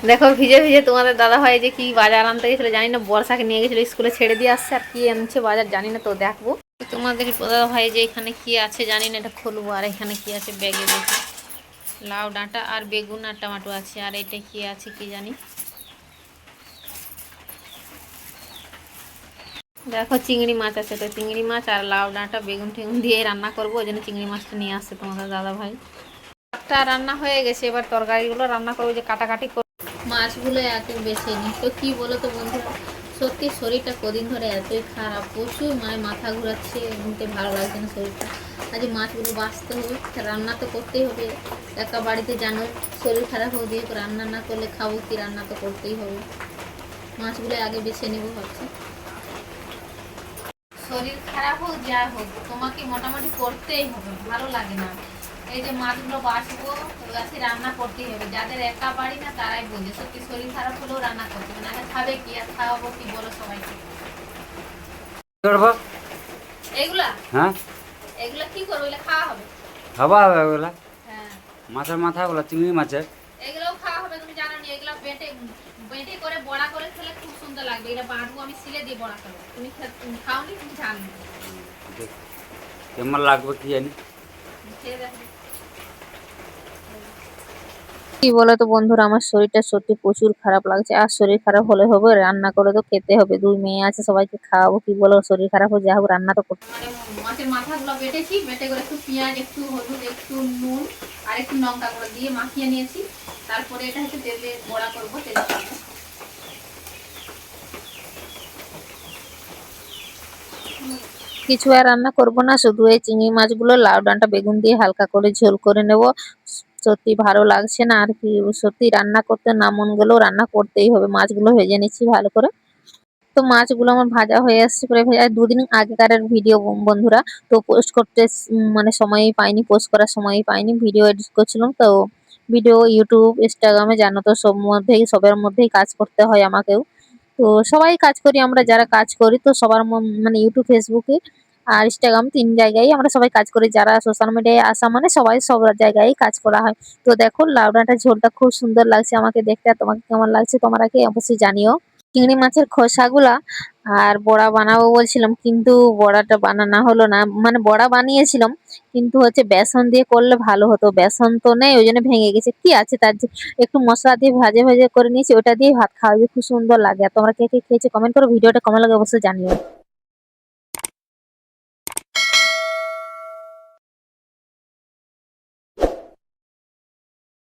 দেখো ভিজে ভিজে তোমাদের দাদা ভাই যে কি বাজার আনতে গেছিল জানি না, বর্ষাকে নিয়ে গেছিল স্কুলে ছেড়ে দিয়ে আসছে, আর কি আনছে বাজার জানি না, তো দেখবো তোমাদের দাদা ভাই যে এখানে কি আছে জানি না, এটা খুলবো। আর এখানে কি আছে ব্যাগে দেখি, লাউ ডাঁটা আর বেগুন আর টমেটো আছে। আর এটা কি আছে কি জানি, দেখো চিংড়ি মাছ আছে, তো চিংড়ি মাছ আর লাউ ডাঁটা বেগুন টেগুন দিয়ে রান্না করবো, ওই জন্য চিংড়ি মাছটা নিয়ে আসছে তোমাদের দাদা ভাই। ভাতটা রান্না হয়ে গেছে, এবার তরকারিগুলো রান্না করবো, যে কাটাকাটি মাছগুলো এত বেছে নি। তো কি বলো তো বন্ধুরা, সত্যি শরীরটা কদিন ধরে এতই খারাপ, প্রচুর মানে মাথা ঘুরাচ্ছে, ঘুমতে ভালো লাগছে না শরীরটা। আজ মাছগুলো বাঁচতে হবে, রান্না তো করতেই হবে, একা বাড়িতে জানো শরীর খারাপ হয়ে দিয়ে রান্না না করলে খাবো কি, রান্না তো করতেই হবে। মাছগুলো আগে বেছে নেবো ভাবছি। শরীর খারাপ হোক যা হোক তোমাকে মোটামুটি করতেই হবে, ভালো লাগে না। এই যে মাছগুলো বাঁচবো গাছে রান্না করতেই হবে, যাদের একা বাড়ি না তারাই বোঝে সত্যি শরীর খারাপ হলেও রান্না করতে হবে, না খাবে কি আর খাওয়াবো কি বলো সবাইকে। করবো এগুলা হ্যাঁ, এগুলা কি করবো, এগুলা খাওয়া হবে। খাওয়া হবে ওগুলা হ্যাঁ মাছের মাথাগুলো, চিংড়ি মাছের। এগুলোও খাওয়া হবে, তুমি জানো নি এগুলো বেটে বেটে করে বড়া করে খেলে খুব সুন্দর লাগবে। এটা বাঁধবো আমি, সিলে দিয়ে বড়া খাবো, তুমি খাওনি, তুমি জানো না। কেমন লাগবে কি জানি। খেয়ে দেখো। কি বলতো বন্ধুরা, আমার শরীরটা সত্যি প্রচুর খারাপ লাগছে। আর শরীর খারাপ হলে হবে, রান্না করে তো খেতে হবে, দুই মেয়ে আছে সবাইকে খাওয়াবো, কি বলো শরীর খারাপ হোক যা হোক রান্না তো করতে। মানে মাছের মাথাগুলো বেটেছি, বেটে করে একটু পেঁয়াজ, একটু হলুদ, একটু নুন আর একটু লঙ্কা করে দিয়ে মাখিয়ে নিয়েছি। তারপরে এটা হচ্ছে তেলে বড়া করবো, তেলে ছাড়বো। কিছু আর রান্না করব না, শুধু এই চিংড়ি মাছগুলো লাউ ডাঁটা বেগুন দিয়ে হালকা করে ঝোল করে নেব। সত্যি ভালো লাগছে না, আর কি সত্যি রান্না করতে না মন গেলেও রান্না করতেই হবে। মাছগুলো ভেজে নিচ্ছি ভালো করে। তো মাছগুলো আমার ভাজা হয়ে আসছে, প্রায় ভাজা দুদিন আগেকার ভিডিও বন্ধুরা। তো পোস্ট করতে মানে সময়ই পাইনি, পোস্ট করার সময়ই পাইনি, ভিডিও এডিট করছিলাম তো। ভিডিও ইউটিউব ইনস্টাগ্রামে জানো তো সব মধ্যেই সবার মধ্যেই কাজ করতে হয় আমাকেও। তো সবাই কাজ করি আমরা, যারা কাজ করি তো সবার মানে ইউটিউব ফেসবুকে আর ইনস্টাগ্রাম তিন জায়গায় আমরা সবাই কাজ করি, যারা সোশ্যাল মিডিয়ায় আসা মানে সবাই সব জায়গায় কাজ করা হয়। তো দেখো লাউ ডাঁটার ঝোলটা খুব সুন্দর লাগছে আমাকে দেখতে, আর তোমাকে কেমন লাগছে তোমরা কি অবশ্যই জানিও। চিংড়ি মাছের খোসাগুলা আর বড়া বানাবো বলছিলাম, কিন্তু বড়াটা বানানো হলো না, মানে বড়া বানিয়েছিলাম কিন্তু হচ্ছে বেসন দিয়ে করলে ভালো হতো, বেসন তো নেই ওই জন্য ভেঙে গেছে। কি আছে তার যে একটু মশলা দিয়ে ভাজে ভাজে করে নিয়েছি, ওটা দিয়ে ভাত খাওয়া যায়, খুব সুন্দর লাগে। আর তোমরা কে কে খেয়েছো কমেন্ট করো, ভিডিওটা কেমন লাগে অবশ্যই জানিও।